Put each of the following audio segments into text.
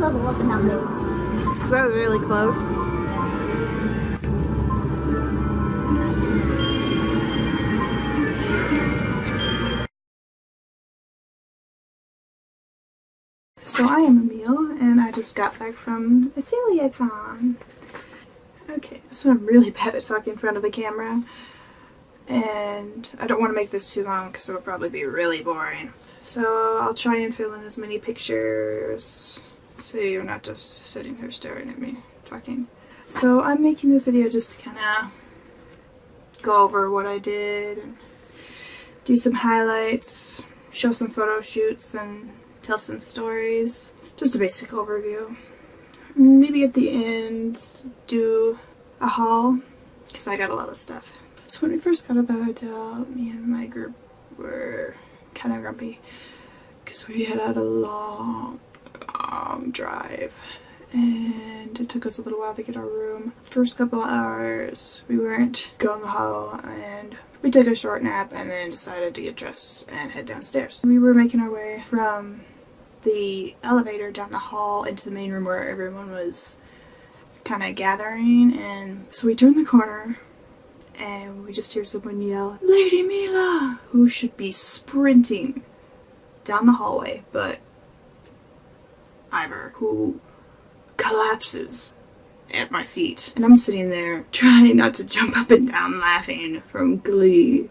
Because that was really close. So I am Emil, and I just got back from Aselia Con. Okay, so I'm really bad at talking in front of the camera, and I don't want to make this too long because it'll probably be really boring. So I'll try and fill in as many pictures so you're not just sitting here staring at me talking. So I'm making this video just to kind of go over what I did, and do some highlights, show some photo shoots, and tell some stories. Just a basic overview. Maybe at the end do a haul, because I got a lot of stuff. So when we first got to the hotel, me and my group were kind of grumpy because we had had a long drive and it took us a little while to get our room. First couple of hours we weren't gung-ho and we took a short nap and then decided to get dressed and head downstairs. We were making our way from the elevator down the hall into the main room where everyone was kind of gathering, and so we turned the corner and we just hear someone yell, "Lady Mila!" who should be sprinting down the hallway, but Ivor, who collapses at my feet. And I'm sitting there trying not to jump up and down laughing from glee.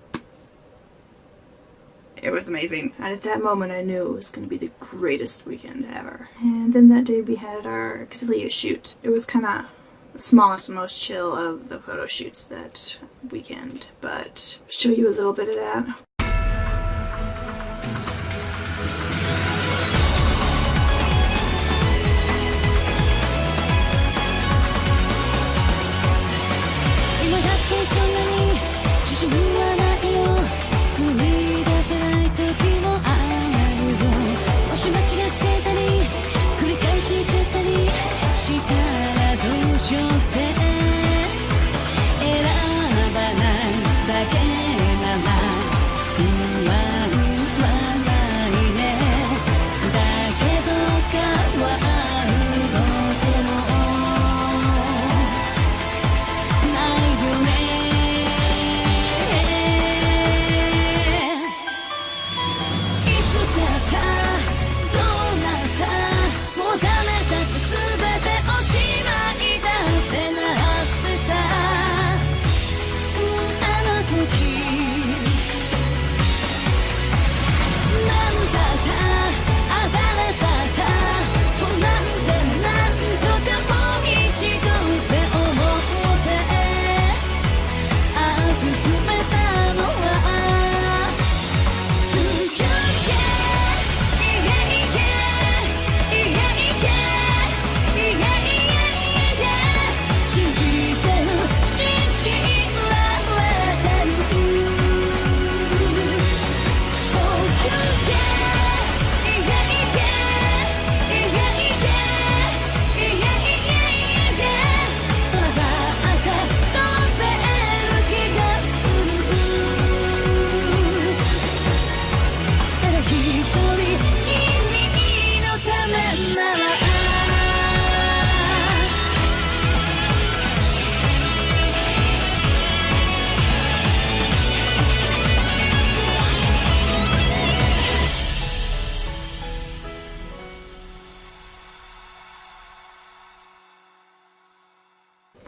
It was amazing. And at that moment I knew it was going to be the greatest weekend ever. And then that day we had our Xillia shoot. It was kind of the smallest and most chill of the photo shoots that weekend, but I'll show you a little bit of that.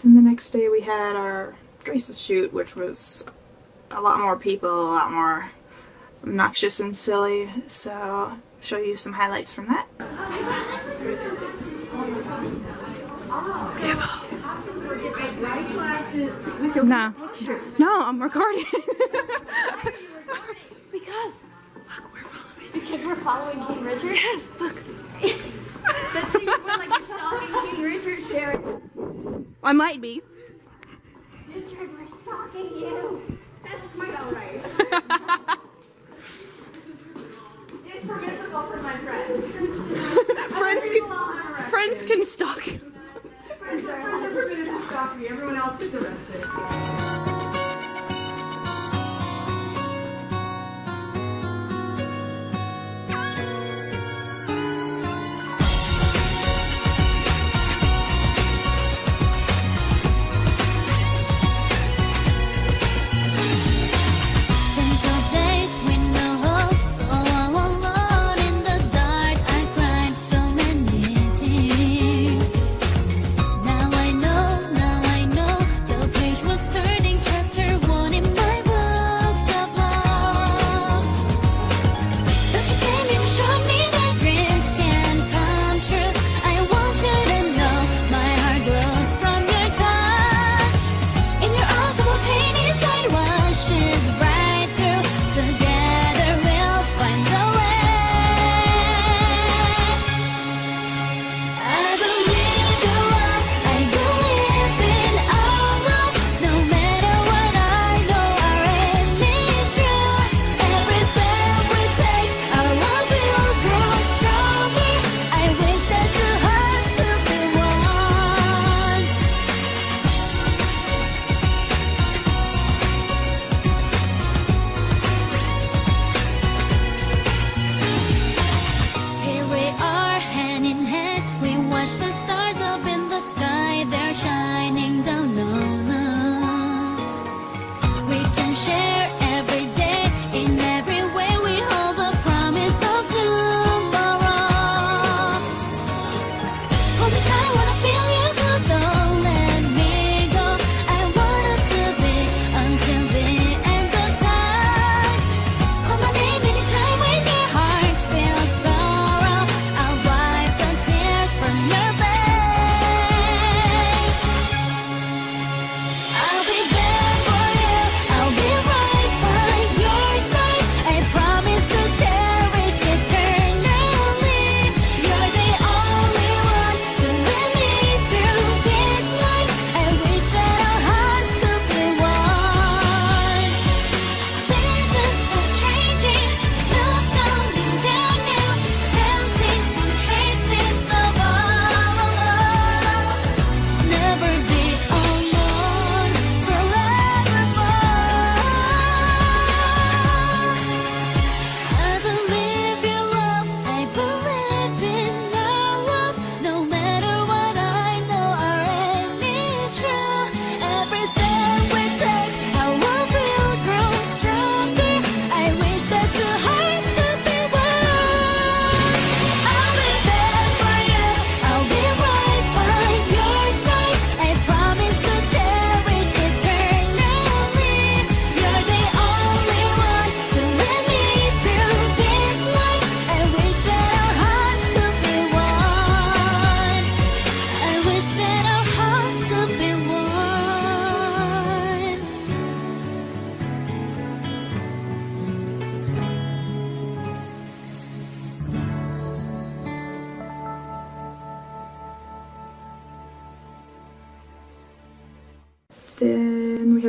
Then the next day we had our dresses shoot, which was a lot more people, a lot more obnoxious and silly, so I'll show you some highlights from that. No, I'm recording. Because, look, we're following. Because we're following King Richard? Yes, look. That seems more like you're stalking King Richard, Sharon. I might be. Richard, we're stalking you. That's quite alright. It's permissible for my friends. Friends can stalk you. Friends are permitted to stalk me. Everyone else gets arrested.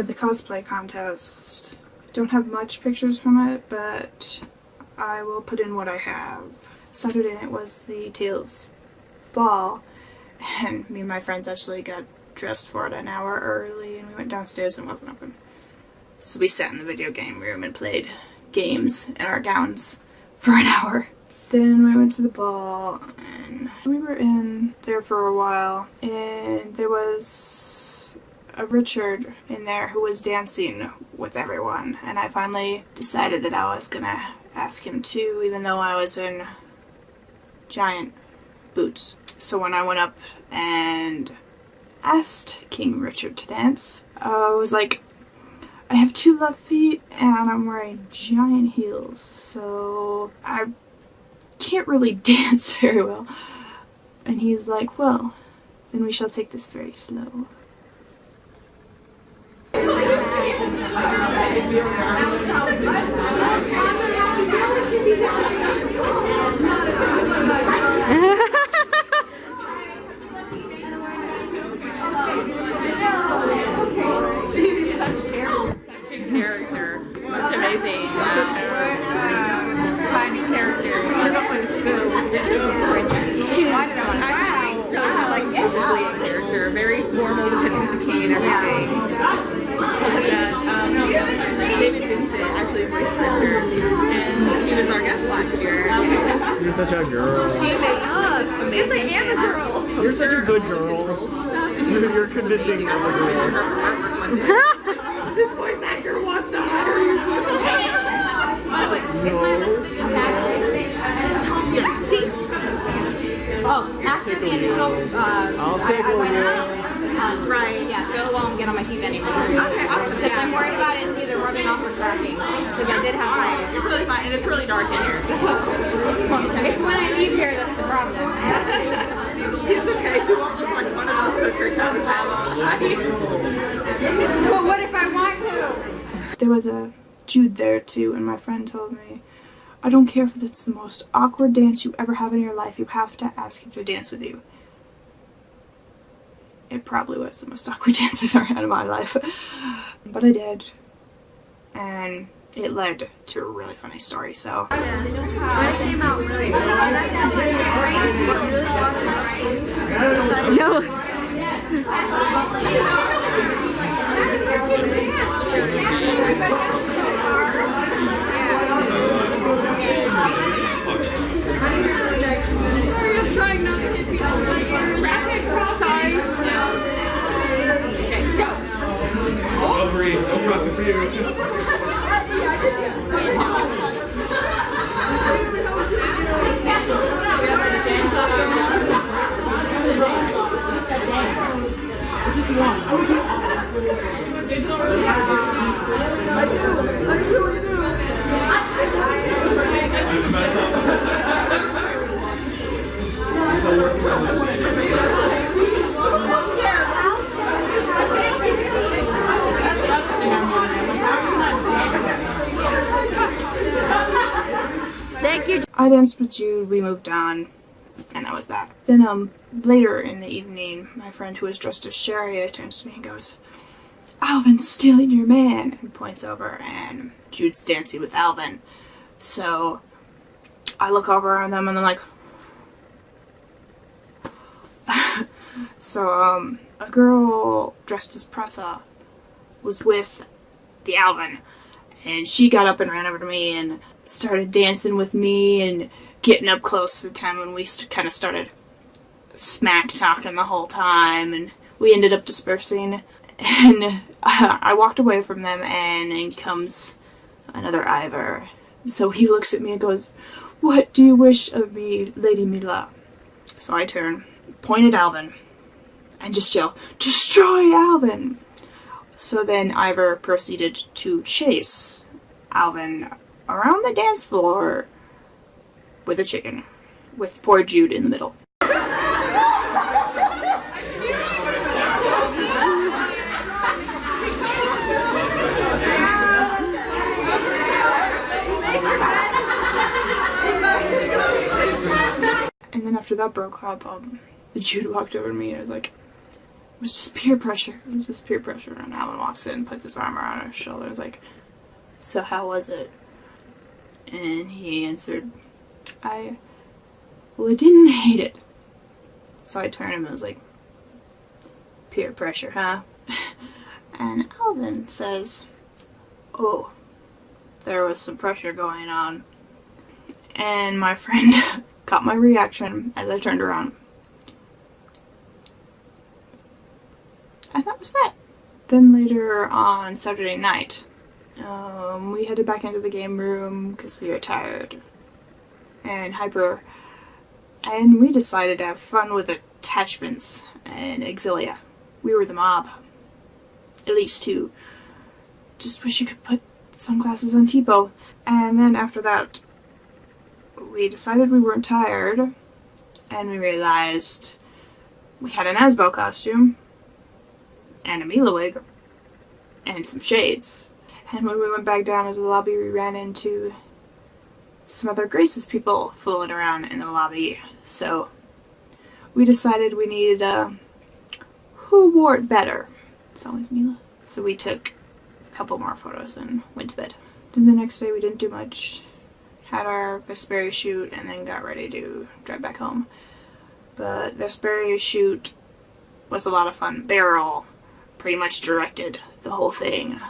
the cosplay contest. Don't have much pictures from it, but I will put in what I have. Saturday night was the Tails ball, and me and my friends actually got dressed for it an hour early, and we went downstairs and it wasn't open. So we sat in the video game room and played games in our gowns for an hour. Then we went to the ball, and we were in there for a while, and there was a Richard in there who was dancing with everyone, and I finally decided that I was gonna ask him too, even though I was in giant boots. So when I went up and asked King Richard to dance, I was like, I have 2 left feet and I'm wearing giant heels, so I can't really dance very well. And he's like, well, then we shall take this very slow. Character. That's amazing. Tiny character. Why did I want to actually, no, she's like totally a character. Very formal because of the king and everything. David Vincent actually voiced Richard, and he was our guest last year. You're such a girl. She makes amazing. Yes, I am a girl. You're such a good girl. You're convincing of a girl. This voice actor wants to hire you. Oh, after the initial, I'll take I went over. out. Right. Yeah, so it won't get on my teeth anymore. Okay, awesome. Just I'm worried about it either rubbing off or cracking. Because I did have like, It's really fine, and it's really dark in here. it's when I leave here that's the problem. It's okay. You won't look like one of those pictures that was that. But what if I want to? There was a Jude there too, and my friend told me, I don't care if it's the most awkward dance you ever have in your life, you have to ask him to dance with you. It probably was the most awkward dance I've ever had in my life. But I did. And it led to a really funny story, so. No. Sorry. I'll breathe. No pressing for you. Thank you. I danced with Jude, we moved on, and that was that. Then, later in the evening, my friend who was dressed as Sherry turns to me and goes, Alvin's stealing your man, and points over, and Jude's dancing with Alvin. So, I look over on them and I'm like, so, a girl dressed as Pressa was with the Alvin, and she got up and ran over to me and started dancing with me and getting up close to the time when we kind of started smack talking the whole time, and we ended up dispersing, and I walked away from them, and in comes another Ivor. So he looks at me and goes, what do you wish of me, Lady Mila? So I turn, point at Alvin, and just yell, destroy Alvin! So then Ivor proceeded to chase Alvin around the dance floor with a chicken, with poor Jude in the middle. And then after that broke up, the Jude walked over to me and was like, It was just peer pressure. It was just peer pressure. And Alan walks in, puts his arm around her shoulder, is like, so how was it? And he answered, I didn't hate it. So I turned to him and was like, peer pressure, huh? And Alvin says, oh, there was some pressure going on. And my friend caught my reaction as I turned around. And that was that. Then later on Saturday night, we headed back into the game room because we were tired and hyper. And we decided to have fun with attachments and Xillia. We were the mob. At least two. Just wish you could put sunglasses on Tipo. And then after that, we decided we weren't tired. And we realized we had an Asbel costume. And a Mila wig. And some shades. And when we went back down to the lobby, we ran into some other Grace's people fooling around in the lobby. So we decided we needed who wore it better. It's always Mila. So we took a couple more photos and went to bed. Then the next day we didn't do much. Had our Vesperia shoot and then got ready to drive back home. But Vesperia shoot was a lot of fun. They were all pretty much directed the whole thing.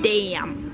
Damn.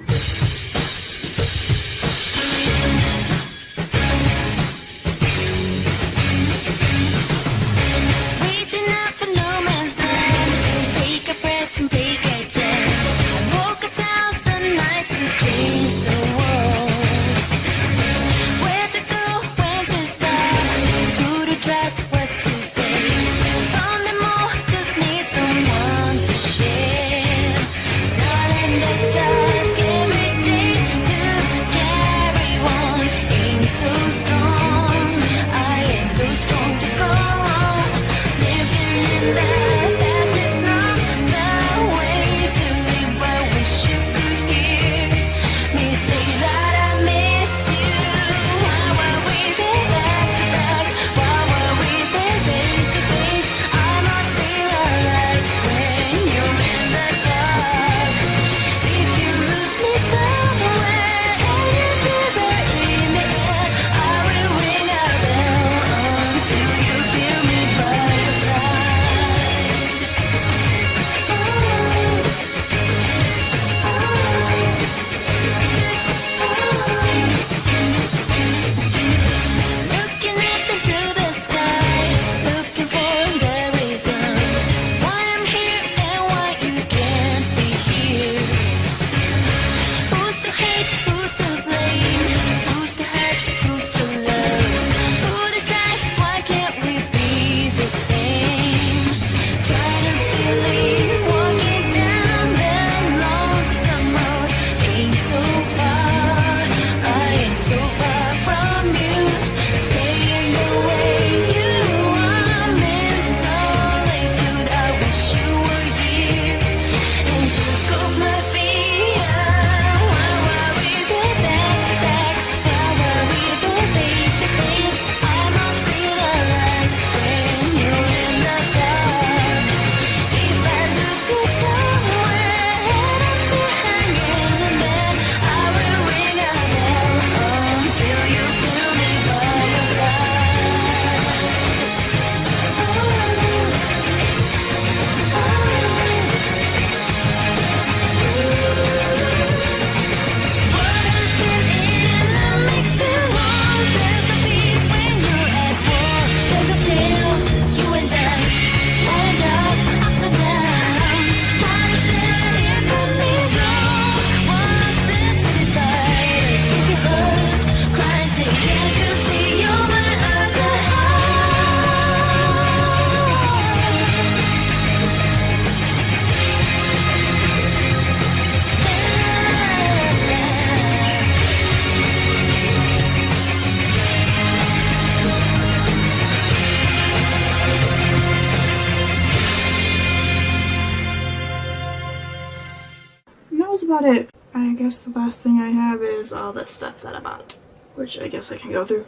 about it. I guess the last thing I have is all the stuff that I bought, which I guess I can go through.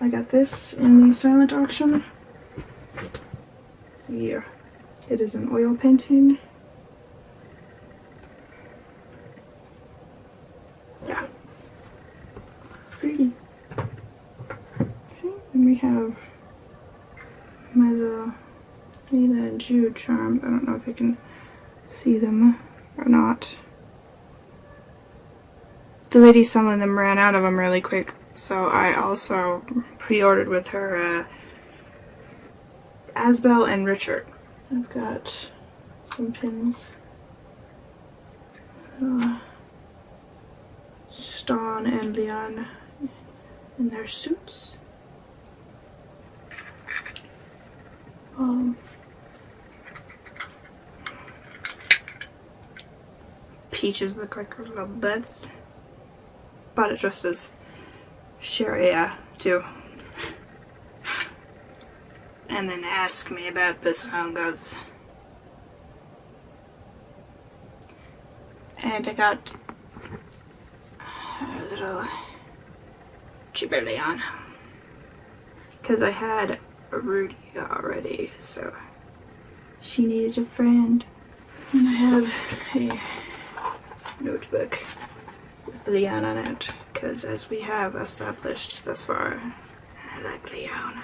I got this in the silent auction. Here. It is an oil painting. Yeah. Pretty. Okay, then we have my little Nina and Jude charms. I don't know if I can see them or not. The lady selling them ran out of them really quick, so I also pre-ordered with her Asbel and Richard. I've got some pins. Ston and Leon in their suits. Peaches look like her little beds. Bought it dressed as Sharia too. And then ask me about Bisongas. And I got a little Gibberleon. Because I had a Rudy already, so she needed a friend. And I have a notebook with Leon on it, because as we have established thus far, I like Leon.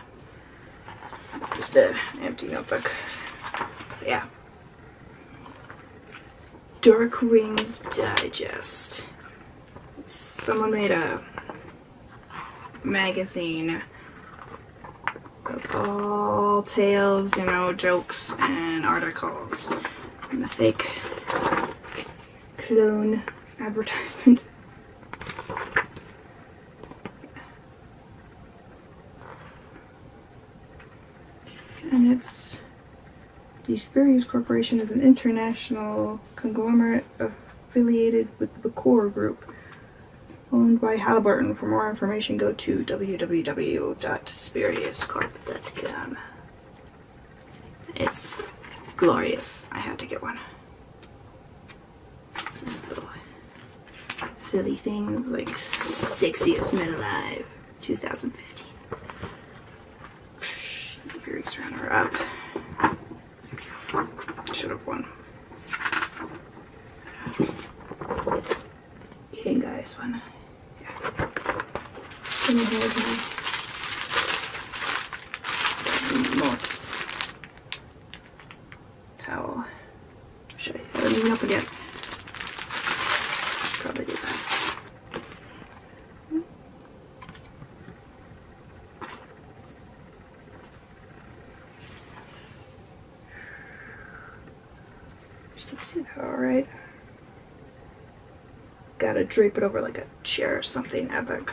Just an empty notebook. Yeah. Dark Rings Digest. Someone made a magazine of all tales, you know, jokes and articles. And a fake clone advertisement. And it's the Spurious Corporation is an international conglomerate affiliated with the Core Group, owned by Halliburton. For more information, go to www.spuriouscorp.com. It's glorious. I had to get one. Just little silly things like Sexiest Men Alive 2015. Fury's runner up. Should have won. King Guy's one. Yeah. And here's my moss towel. Should I haven't even opened yet? Should probably do that. See that alright? Gotta drape it over like a chair or something epic.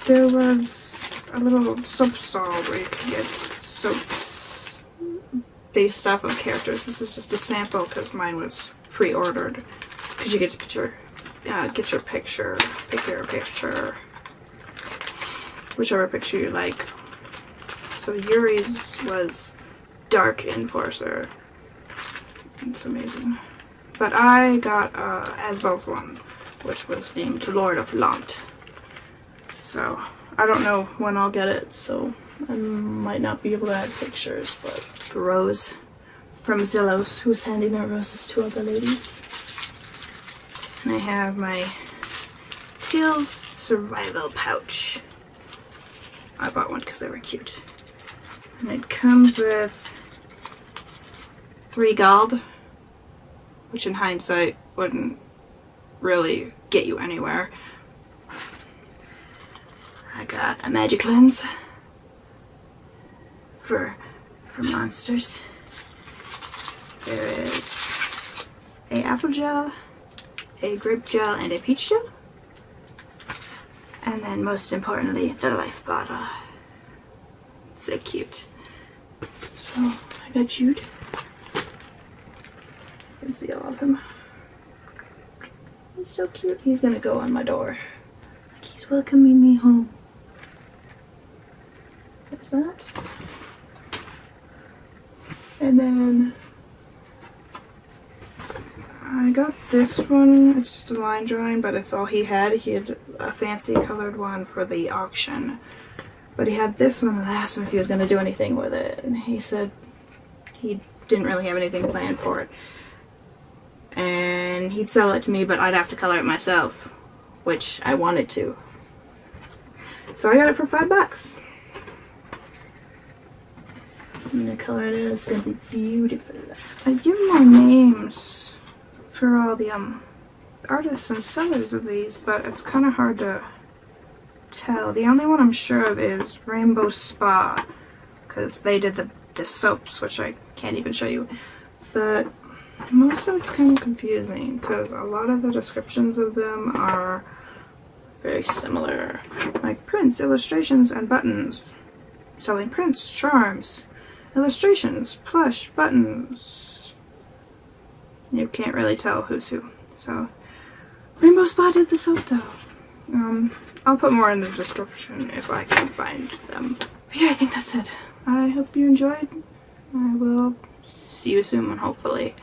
There was a little soap stall where you could get soaps based off of characters. This is just a sample because mine was pre-ordered. Because you get to get your picture, pick your picture, whichever picture you like. So Yuri's was Dark Enforcer. It's amazing. But I got Asbel's one, which was named Lord of Lant. So I don't know when I'll get it, so I might not be able to add pictures, but Rose from Zillos, who was handing out roses to all the ladies. And I have my Tails Survival Pouch. I bought one because they were cute. And it comes with 3 gold, which in hindsight wouldn't really get you anywhere. I got a magic lens for monsters. There is a apple gel, a grape gel, and a peach gel. And then most importantly, the life bottle. So cute. So I got Jude. You can see all of him. He's so cute. He's gonna go on my door. Like he's welcoming me home. There's that. And then this one. It's just a line drawing, but it's all he had. He had a fancy colored one for the auction. But he had this one, and I asked him if he was going to do anything with it. And he said he didn't really have anything planned for it. And he'd sell it to me, but I'd have to color it myself, which I wanted to. So I got it for $5. I'm going to color it in. It's going to be beautiful. I give my names for all the artists and sellers of these, but it's kind of hard to tell. The only one I'm sure of is Rainbow Spa, because they did the soaps, which I can't even show you. But most of it's kind of confusing, because a lot of the descriptions of them are very similar. Like prints, illustrations, and buttons. Selling prints, charms, illustrations, plush, buttons. You can't really tell who's who. So, Rainbow Spa did the soap though. I'll put more in the description if I can find them. But yeah, I think that's it. I hope you enjoyed. I will see you soon, hopefully.